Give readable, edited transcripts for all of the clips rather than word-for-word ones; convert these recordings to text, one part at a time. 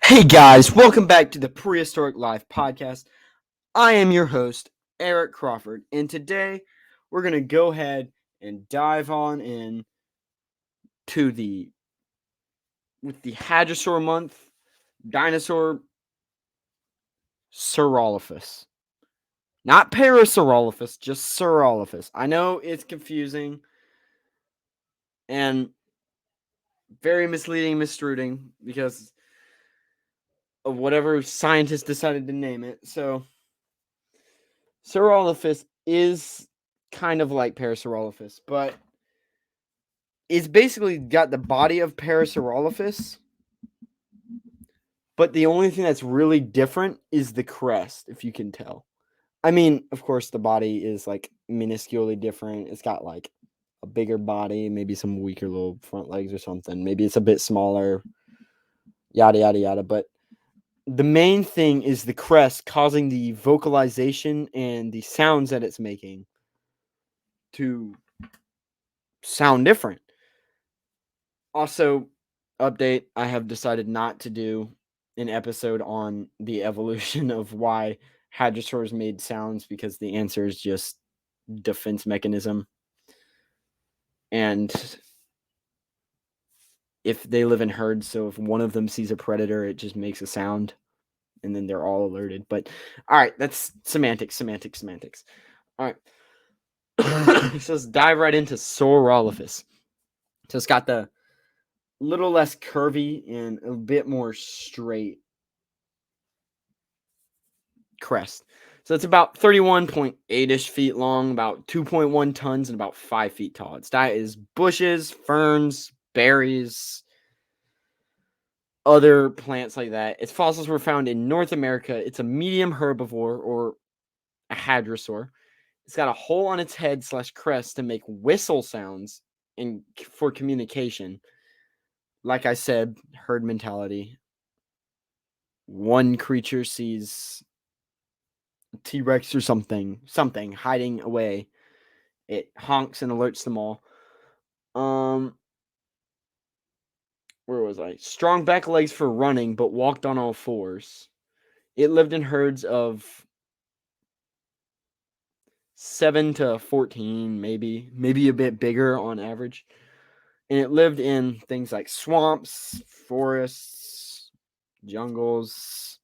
Hey guys, welcome back to the Prehistoric Life podcast. I am your host, Eric Crawford, and today we're going to go ahead and dive on in to the Hadrosaur month dinosaur Saurolophus. Not Parasaurolophus, just Saurolophus. I know it's confusing and very misleading, misreading because of whatever scientists decided to name it. So Saurolophus is kind of like Parasaurolophus, but it's basically got the body of Parasaurolophus, but the only thing that's really different is the crest, if you can tell. I mean, of course, the body is like minusculely different. It's got like a bigger body, maybe some weaker little front legs or something. Maybe it's a bit smaller, yada, yada, yada. But the main thing is the crest causing the vocalization and the sounds that it's making to sound different. Also, update, I have decided not to do an episode on the evolution of why hadrosaurs made sounds because the answer is just defense mechanism. And if they live in herds, so if one of them sees a predator, it just makes a sound and then they're all alerted. But all right, that's semantics. All right. So let's dive right into Saurolophus. So it's got the little less curvy and a bit more straight crest. So it's about 31.8-ish feet long, about 2.1 tons, and about 5 feet tall. Its diet is bushes, ferns, berries, other plants like that. Its fossils were found in North America. It's a medium herbivore or a hadrosaur. It's got a hole on its head / crest to make whistle sounds for communication. Like I said, herd mentality. One creature sees T-Rex or something hiding away. It honks and alerts them all. Where was I? Strong back legs for running, but walked on all fours. It lived in herds of 7 to 14, maybe a bit bigger on average. And it lived in things like swamps, forests, jungles,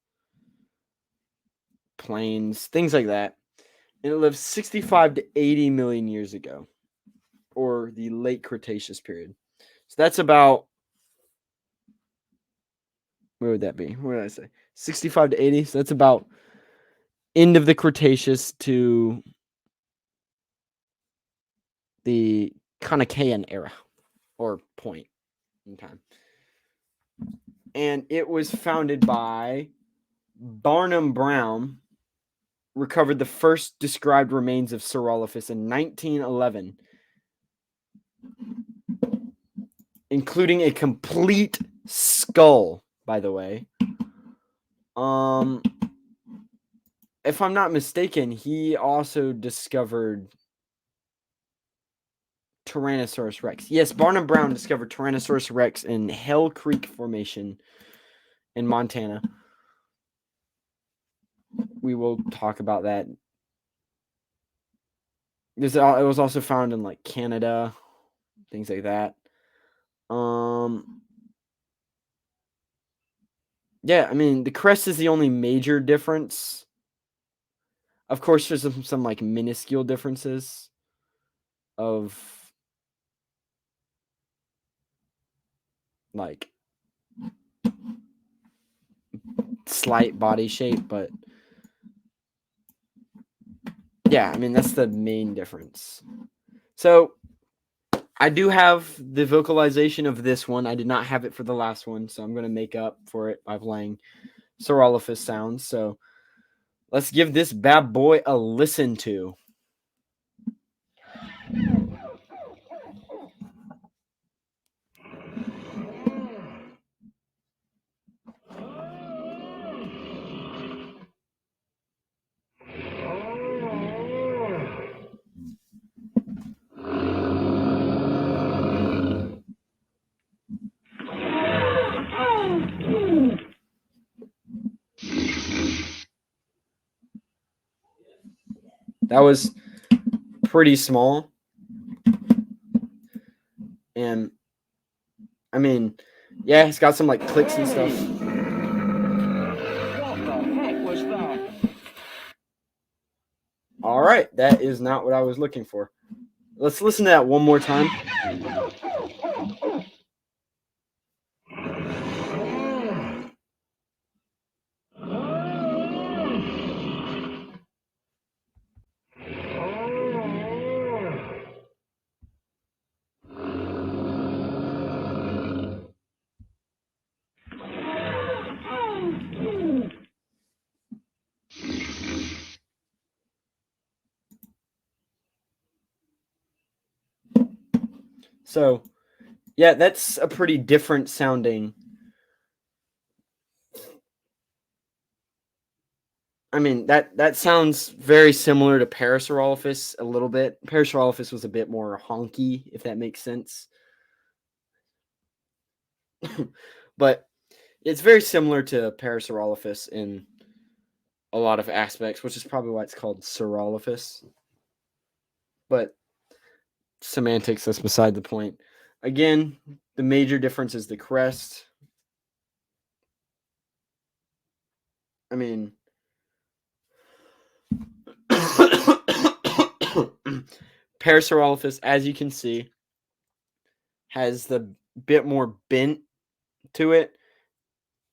plains, things like that. And it lived 65 to 80 million years ago, or the late Cretaceous period. So that's about, where would that be? What did I say? 65 to 80. So that's about end of the Cretaceous to the Conocaean era, or point in time. And it was founded by Barnum Brown, recovered the first described remains of Saurolophus in 1911, including a complete skull, by the way. If I'm not mistaken, he also discovered Tyrannosaurus Rex. Yes, Barnum Brown discovered Tyrannosaurus Rex in Hell Creek Formation in Montana. We will talk about that. It was also found in like Canada, things like that. Yeah, I mean, the crest is the only major difference. Of course, there's some like minuscule differences of like slight body shape, but yeah, I mean, that's the main difference. So I do have the vocalization of this one. I did not have it for the last one, so I'm going to make up for it by playing Saurolophus sounds. So let's give this bad boy a listen to. That was pretty small. And I mean, yeah, it's got some like clicks and stuff. What the heck was that? All right, that is not what I was looking for. Let's listen to that one more time. So, yeah, that's a pretty different sounding. I mean, that sounds very similar to Parasaurolophus a little bit. Parasaurolophus was a bit more honky, if that makes sense. But it's very similar to Parasaurolophus in a lot of aspects, which is probably why it's called Saurolophus. But semantics, that's beside the point. Again, the major difference is the crest. I mean, Parasaurolophus, as you can see, has the bit more bent to it.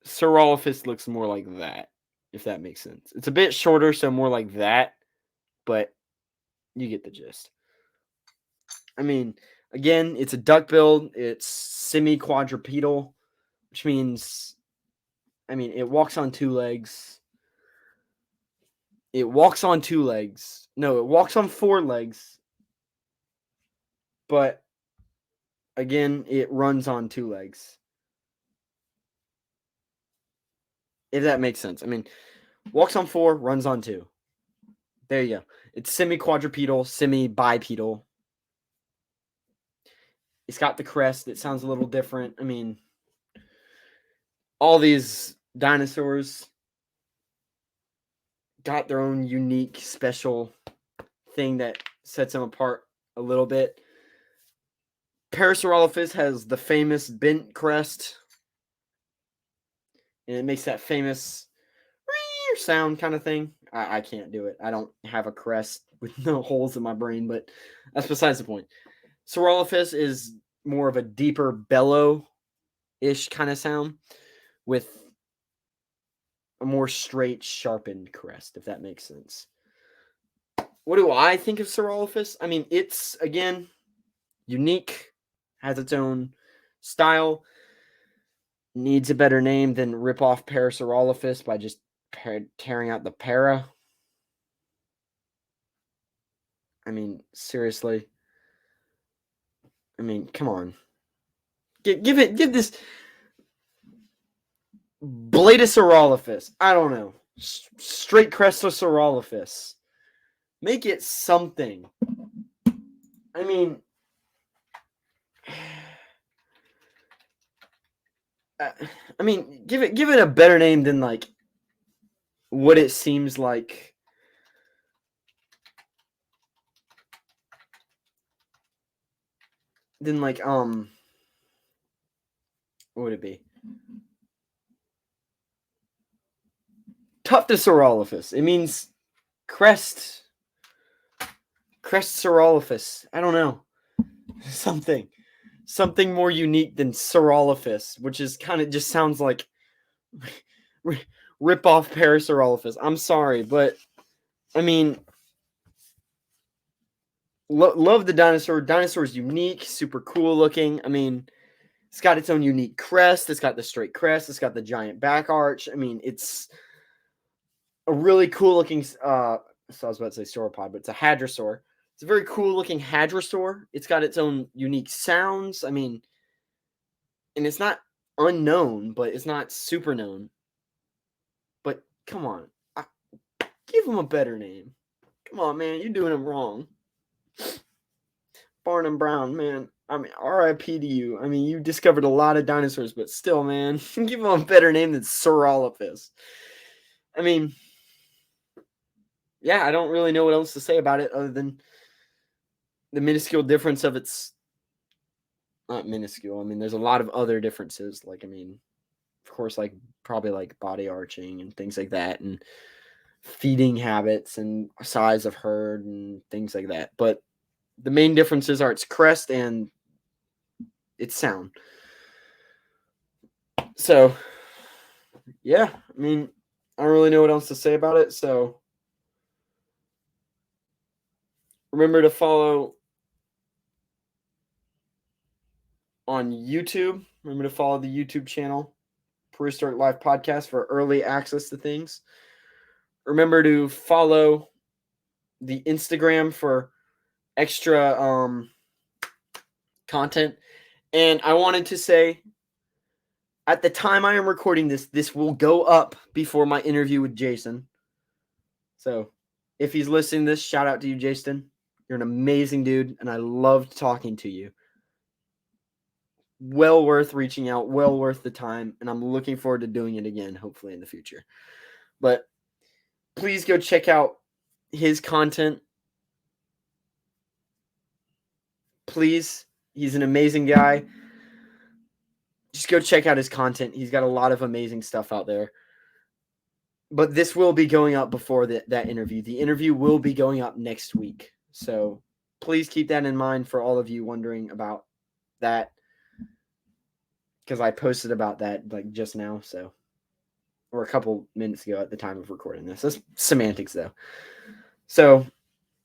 Saurolophus looks more like that, if that makes sense. It's a bit shorter, so more like that, but you get the gist. I mean, again, it's a duck build. It's semi-quadrupedal, which means, I mean, it walks on two legs. It walks on two legs. No, it walks on four legs. But again, it runs on two legs. If that makes sense. I mean, walks on four, runs on two. There you go. It's semi-quadrupedal, semi-bipedal. It's got the crest. It sounds a little different. I mean, all these dinosaurs got their own unique, special thing that sets them apart a little bit. Parasaurolophus has the famous bent crest, and it makes that famous sound kind of thing. I can't do it. I don't have a crest with no holes in my brain, but that's besides the point. Saurolophus is more of a deeper bellow-ish kind of sound with a more straight, sharpened crest, if that makes sense. What do I think of Saurolophus? I mean, it's, again, unique, has its own style, needs a better name than rip off Parasaurolophus by just tearing out the para. I mean, seriously. I mean, come on. Give this Bladosaurolophus. I don't know. Straight Crestosaurolophus. Make it something. I mean, give it a better name than like what it seems like. Than like what would it be? Tuftosaurolophus. It means crest Saurolophus. I don't know. Something more unique than Saurolophus, which is kind of just sounds like rip off Parasaurolophus. I'm sorry, but I mean, Love the dinosaur. Dinosaur's unique, super cool looking. I mean, it's got its own unique crest. It's got the straight crest. It's got the giant back arch. I mean, it's a really cool looking. So I was about to say sauropod, but it's a hadrosaur. It's a very cool looking hadrosaur. It's got its own unique sounds. I mean, and it's not unknown, but it's not super known. But come on, give him a better name. Come on, man, you're doing him wrong. Barnum Brown, man. I mean, R.I.P. to you. I mean, you discovered a lot of dinosaurs, but still, man, give him a better name than Saurolophus. I mean, yeah, I don't really know what else to say about it other than the minuscule difference of its. Not minuscule. I mean, there's a lot of other differences. Like, I mean, of course, like probably like body arching and things like that, and feeding habits and size of herd and things like that. But the main differences are its crest and its sound. So, yeah, I mean, I don't really know what else to say about it. So, remember to follow on YouTube. Remember to follow the YouTube channel, Prehistoric Life Podcast, for early access to things. Remember to follow the Instagram for extra content. And I wanted to say, at the time I am recording this, this will go up before my interview with Jason. So if he's listening to this, shout out to you, Jason. You're an amazing dude, and I loved talking to you. Well worth reaching out, well worth the time, and I'm looking forward to doing it again, hopefully in the future. But please go check out his content. Please, he's an amazing guy. Just go check out his content. He's got a lot of amazing stuff out there. But this will be going up before that interview. The interview will be going up next week. So please keep that in mind for all of you wondering about that. Because I posted about that like just now. So, or a couple minutes ago at the time of recording this. That's semantics though. So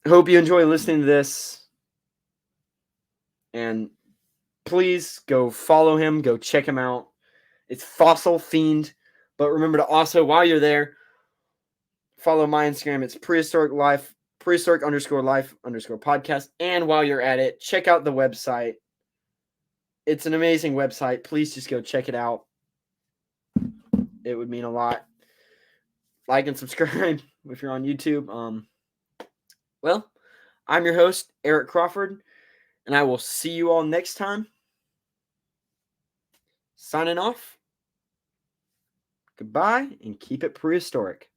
hope you enjoy listening to this. And please go follow him. Go check him out. It's Fossil Fiend. But remember to also, while you're there, follow my Instagram. It's prehistoric life, prehistoric_life_podcast. And while you're at it, check out the website. It's an amazing website. Please just go check it out. It would mean a lot. Like and subscribe if you're on YouTube. Well, I'm your host, Eric Crawford, and I will see you all next time. Signing off. Goodbye, and keep it prehistoric.